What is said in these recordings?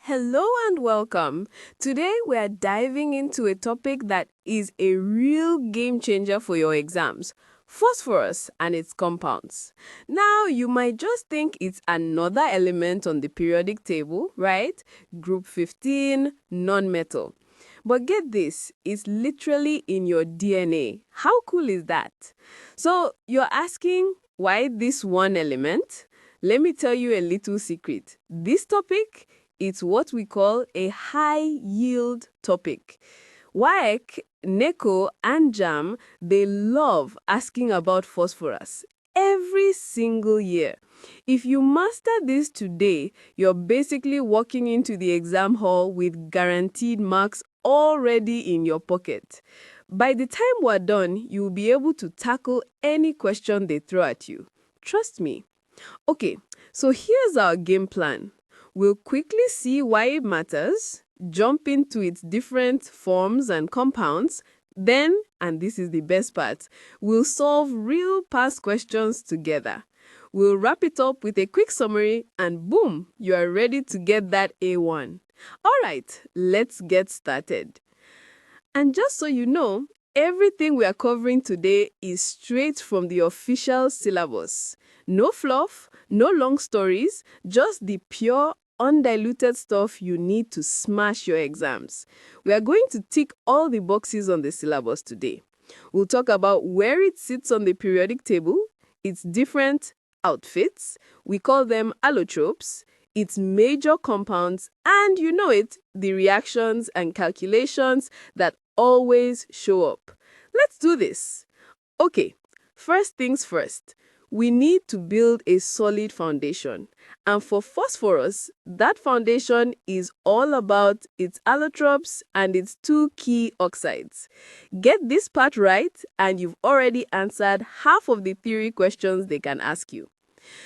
Hello and welcome. Today we are diving into a topic that is a real game changer for your exams. Phosphorus and its compounds. Now, you might just think it's another element on the periodic table, right? Group 15, non-metal. But get this, it's literally in your DNA. How cool is that? So, you're asking, why this one element? Let me tell you a little secret. This topic, it's what we call a high-yield topic. WAEC, NECO, and JAMB, they love asking about phosphorus every single year. If you master this today, you're basically walking into the exam hall with guaranteed marks already in your pocket. By the time we're done, you'll be able to tackle any question they throw at you. Trust me. Okay, so here's our game plan. We'll quickly see why it matters, jump into its different forms and compounds, then, and this is the best part, we'll solve real past questions together. We'll wrap it up with a quick summary and boom, you are ready to get that A1. All right, let's get started. And just so you know, everything we are covering today is straight from the official syllabus. No fluff, no long stories, just the pure, undiluted stuff you need to smash your exams. We are going to tick all the boxes on the syllabus today. We'll talk about where it sits on the periodic table, its different outfits, we call them allotropes, its major compounds, and you know it, the reactions and calculations that always show up. Let's do this. Okay, first things first. We need to build a solid foundation. And for phosphorus, that foundation is all about its allotropes and its two key oxides. Get this part right, and you've already answered half of the theory questions they can ask you.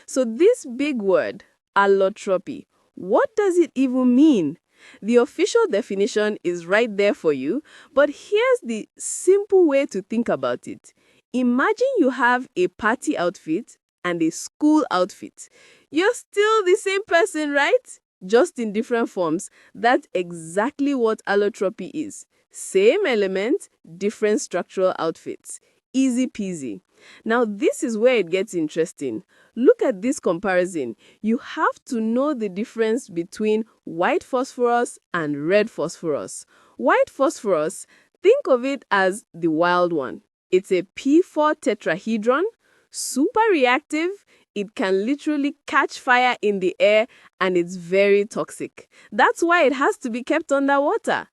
So this big word, allotropy, what does it even mean? The official definition is right there for you, but here's the simple way to think about it. Imagine you have a party outfit and a school outfit. You're still the same person, right? Just in different forms. That's exactly what allotropy is. Same element, different structural outfits. Easy peasy. Now, this is where it gets interesting. Look at this comparison. You have to know the difference between white phosphorus and red phosphorus. White phosphorus, think of it as the wild one. It's a P4 tetrahedron, super reactive. It can literally catch fire in the air, and it's very toxic. That's why it has to be kept underwater.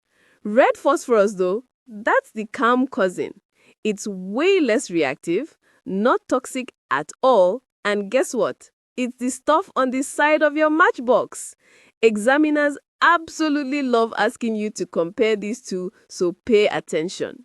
Red phosphorus, though, that's the calm cousin. It's way less reactive, not toxic at all, and guess what? It's the stuff on the side of your matchbox. Examiners absolutely love asking you to compare these two, so pay attention.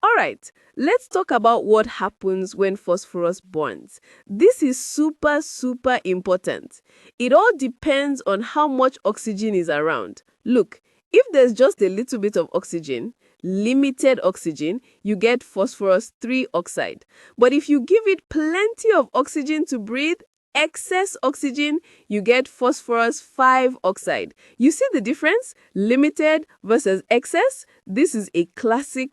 All right, let's talk about what happens when phosphorus bonds. This is super, super important. It all depends on how much oxygen is around. Look, if there's just a little bit of oxygen, limited oxygen, you get phosphorus 3 oxide. But if you give it plenty of oxygen to breathe, excess oxygen, you get phosphorus 5 oxide. You see the difference? Limited versus excess? This is a classic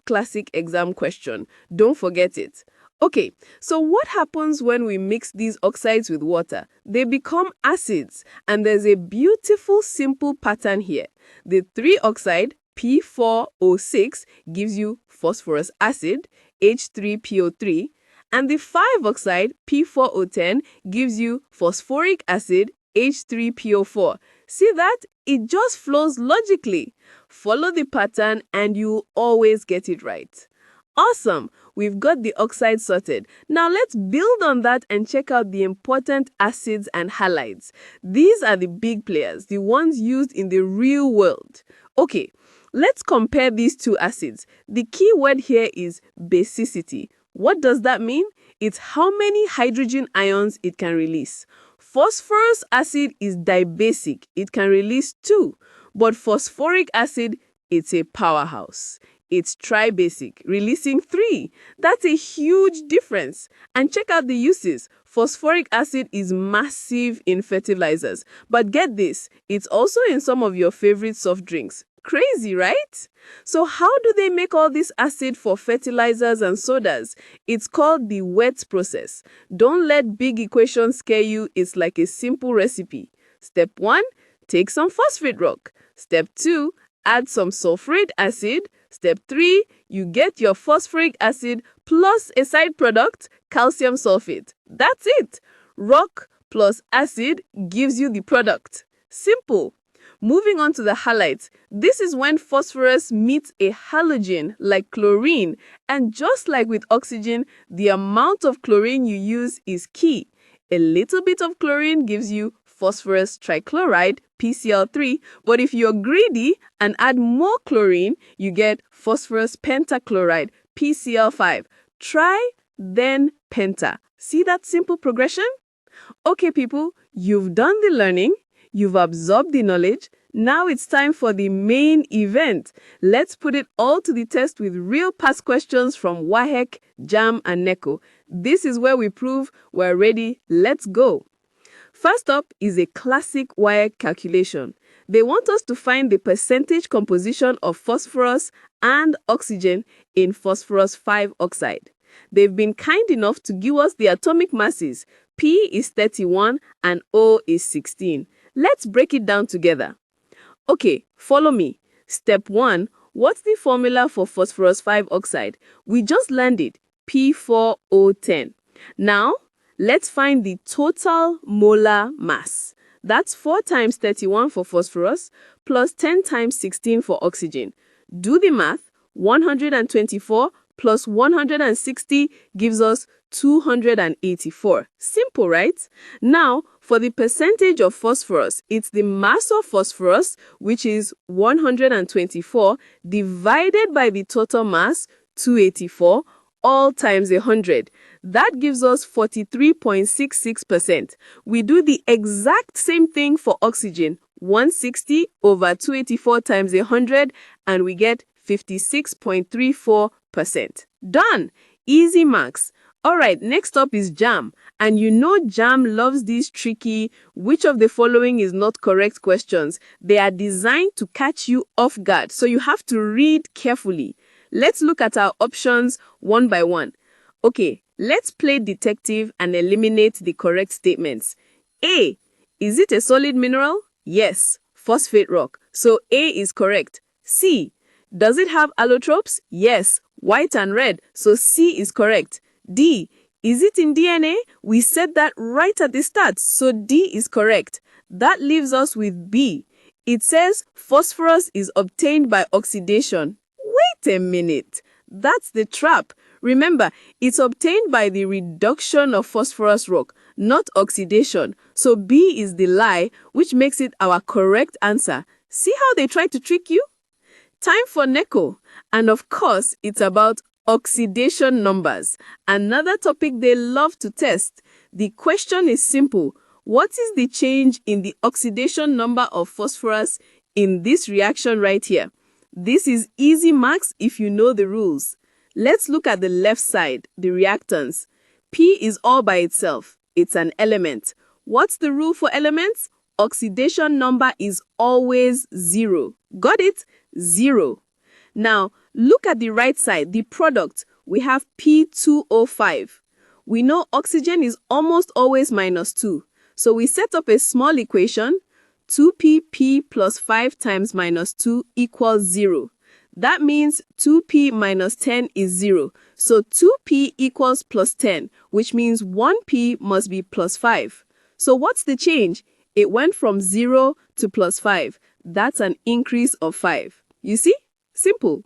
exam question. Don't forget it. Okay, so what happens when we mix these oxides with water? They become acids, and there's a beautiful simple pattern here. The 3 oxide, P4O6, gives you phosphorus acid, H3PO3, and the 5 oxide, P4O10, gives you phosphoric acid, H3PO4. See that? It just flows logically. Follow the pattern and you'll always get it right. Awesome! We've got the oxide sorted. Now let's build on that and check out the important acids and halides. These are the big players, the ones used in the real world. Okay, let's compare these two acids. The key word here is basicity. What does that mean? It's how many hydrogen ions it can release. Phosphorus acid is dibasic. It can release 2. But phosphoric acid, it's a powerhouse. it's tri-basic, releasing 3. That's a huge difference. And check out the uses. Phosphoric acid is massive in fertilizers. But get this, it's also in some of your favorite soft drinks. Crazy, right? So how do they make all this acid for fertilizers and sodas? It's called the WAEC process. Don't let big equations scare you. It's like a simple recipe. Step 1, take some phosphate rock. Step 2, add some sulfuric acid. Step 3, you get your phosphoric acid plus a side product, calcium sulfate. That's it. Rock plus acid gives you the product. Simple. Moving on to the halides, this is when phosphorus meets a halogen like chlorine, and just like with oxygen, the amount of chlorine you use is key. A little bit of chlorine gives you phosphorus trichloride, PCl3, but if you're greedy and add more chlorine, you get phosphorus pentachloride, PCl5. Tri, then penta. See that simple progression? Okay, people, you've done the learning. You've absorbed the knowledge. Now it's time for the main event. Let's put it all to the test with real past questions from WAEC, JAMB, and NECO. This is where we prove we're ready. Let's go. First up is a classic WAEC calculation. They want us to find the percentage composition of phosphorus and oxygen in phosphorus 5 oxide. They've been kind enough to give us the atomic masses. P is 31 and O is 16. Let's break it down together. Okay, follow me. Step 1, what's the formula for phosphorus 5 oxide? We just learned it, P4O10. Now, let's find the total molar mass. That's 4 times 31 for phosphorus plus 10 times 16 for oxygen. Do the math. 124 plus 160 gives us 284. Simple, right? Now, for the percentage of phosphorus, it's the mass of phosphorus, which is 124, divided by the total mass, 284, all times 100. That gives us 43.66%. We do the exact same thing for oxygen, 160 over 284 times 100, and we get 56.34%. Done! Easy marks. All right, next up is JAMB. And you know JAMB loves these tricky, which of the following is not correct questions. They are designed to catch you off guard, so you have to read carefully. Let's look at our options one by one. Okay, let's play detective and eliminate the correct statements. A, is it a solid mineral? Yes, phosphate rock. So A is correct. C, does it have allotropes? Yes, white and red. So C is correct. D, is it in DNA? We said that right at the start, so D is correct. That leaves us with B. It says phosphorus is obtained by oxidation. Wait a minute. That's the trap. Remember, it's obtained by the reduction of phosphorus rock, not oxidation. So B is the lie, which makes it our correct answer. See how they try to trick you? Time for NECO. And of course, it's about oxidation numbers. Another topic they love to test. The question is simple. What is the change in the oxidation number of phosphorus in this reaction right here? This is easy marks if you know the rules. Let's look at the left side, the reactants. P is all by itself. It's an element. What's the rule for elements? Oxidation number is always 0. Got it? 0. Now, look at the right side, the product. We have P2O5. We know oxygen is almost always -2. So we set up a small equation, 2pp plus 5 times -2 equals 0. That means 2p minus 10 is 0. So 2p equals plus 10, which means 1p must be plus 5. So what's the change? It went from 0 to plus 5. That's an increase of 5. You see? Simple.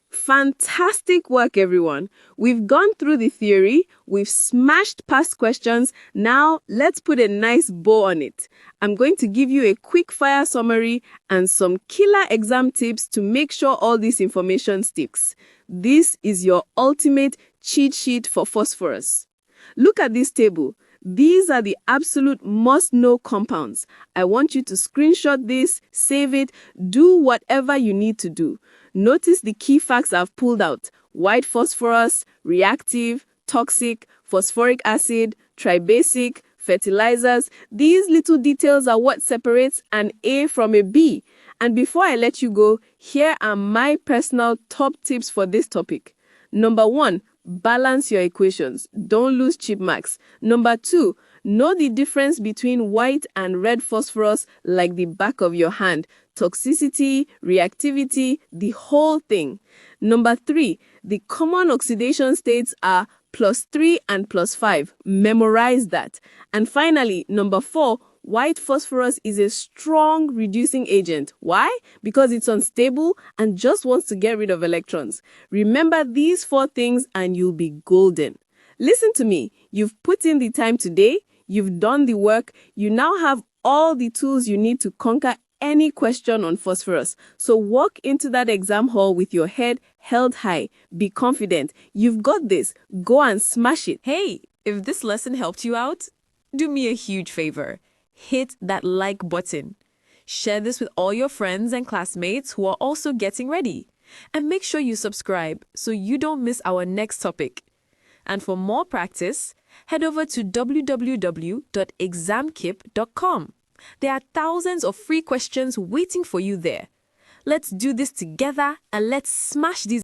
Fantastic work, everyone. We've gone through the theory, we've smashed past questions. Now, let's put a nice bow on it. I'm going to give you a quick fire summary and some killer exam tips to make sure all this information sticks. This is your ultimate cheat sheet for phosphorus. Look at this table. These are the absolute must-know compounds. I want you to screenshot this, save it, do whatever you need to do. Notice the key facts I've pulled out: white phosphorus, reactive, toxic, phosphoric acid, tribasic, fertilizers. These little details are what separates an A from a B. And before I let you go, here are my personal top tips for this topic. Number 1, balance your equations. Don't lose cheap marks. Number 2, know the difference between white and red phosphorus like the back of your hand. Toxicity, reactivity, the whole thing. Number 3, the common oxidation states are +3 and +5. Memorize that. And finally, number 4, white phosphorus is a strong reducing agent. Why? Because it's unstable and just wants to get rid of electrons. Remember these 4 things and you'll be golden. Listen to me. You've put in the time today. You've done the work. You now have all the tools you need to conquer any question on phosphorus. So walk into that exam hall with your head held high. Be confident. You've got this. Go and smash it. Hey, if this lesson helped you out, do me a huge favor. Hit that like button. Share this with all your friends and classmates who are also getting ready. And make sure you subscribe so you don't miss our next topic. And for more practice, head over to www.examkp.com. There are thousands of free questions waiting for you there. Let's do this together and let's smash these